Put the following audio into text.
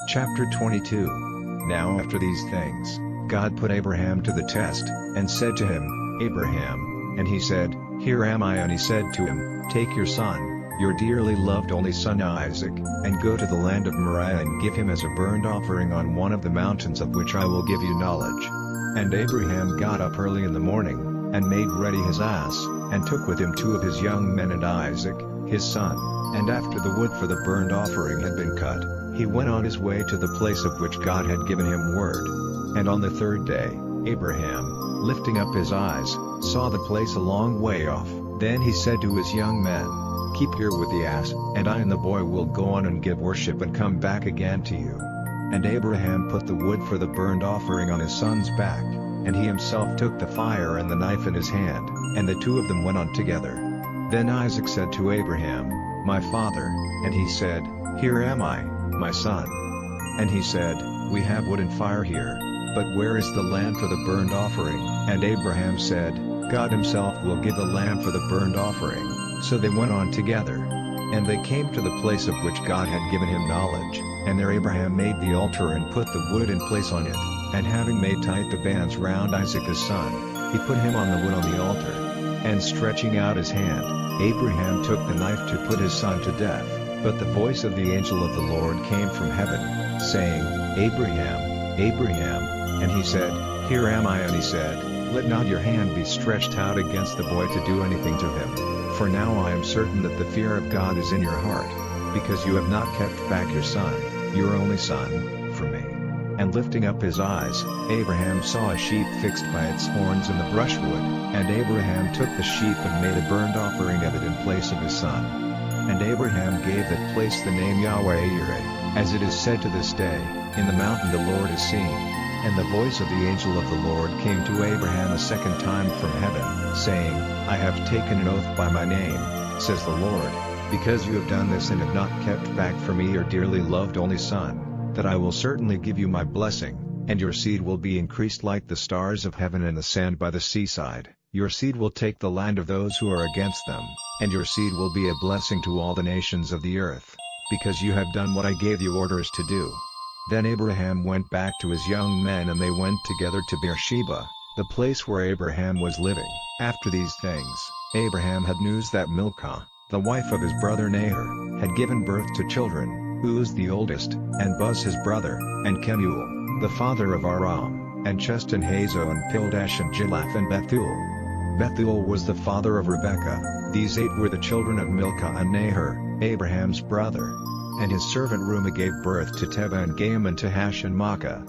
Chapter 22. Now after these things, God put Abraham to the test, and said to him, Abraham. And he said, Here am I. And he said to him, Take your son, your dearly loved only son Isaac, and go to the land of Moriah and give him as a burnt offering on one of the mountains of which I will give you knowledge. And Abraham got up early in the morning, and made ready his ass, and took with him 2 of his young men and Isaac, his son. And after the wood for the burnt offering had been cut, he went on his way to the place of which God had given him word. And on the 3rd day, Abraham, lifting up his eyes, saw the place a long way off. Then he said to his young men, Keep here with the ass, and I and the boy will go on and give worship and come back again to you. And Abraham put the wood for the burnt offering on his son's back, and he himself took the fire and the knife in his hand, and the 2 of them went on together. Then Isaac said to Abraham, My father, and he said, Here am I, my son. And he said, We have wood and fire here, but where is the lamb for the burnt offering? And Abraham said, God himself will give the lamb for the burnt offering. So they went on together. And they came to the place of which God had given him knowledge, and there Abraham made the altar and put the wood in place on it, and having made tight the bands round Isaac his son, he put him on the wood on the altar. And stretching out his hand, Abraham took the knife to put his son to death. But the voice of the angel of the Lord came from heaven, saying, Abraham, Abraham. And he said, Here am I. And he said, Let not your hand be stretched out against the boy to do anything to him. For now I am certain that the fear of God is in your heart, because you have not kept back your son, your only son, from me. And lifting up his eyes, Abraham saw a sheep fixed by its horns in the brushwood, and Abraham took the sheep and made a burnt offering of it in place of his son. And Abraham gave that place the name Yahweh-Yireh, as it is said to this day, In the mountain the Lord is seen. And the voice of the angel of the Lord came to Abraham a second time from heaven, saying, I have taken an oath by my name, says the Lord, because you have done this and have not kept back from me your dearly loved only son, that I will certainly give you my blessing, and your seed will be increased like the stars of heaven and the sand by the seaside. Your seed will take the land of those who are against them, and your seed will be a blessing to all the nations of the earth, because you have done what I gave you orders to do. Then Abraham went back to his young men, and they went together to Beersheba, the place where Abraham was living. After these things, Abraham had news that Milcah, the wife of his brother Nahor, had given birth to children, Uz the oldest, and Buz his brother, and Kemuel, the father of Aram, and Chest and Hazo and Pildash and Jilath and Bethuel. Bethuel was the father of Rebekah. These 8 were the children of Milcah and Nahor, Abraham's brother. And his servant Reumah gave birth to Tebah and Gaham and Tahash and Maacah.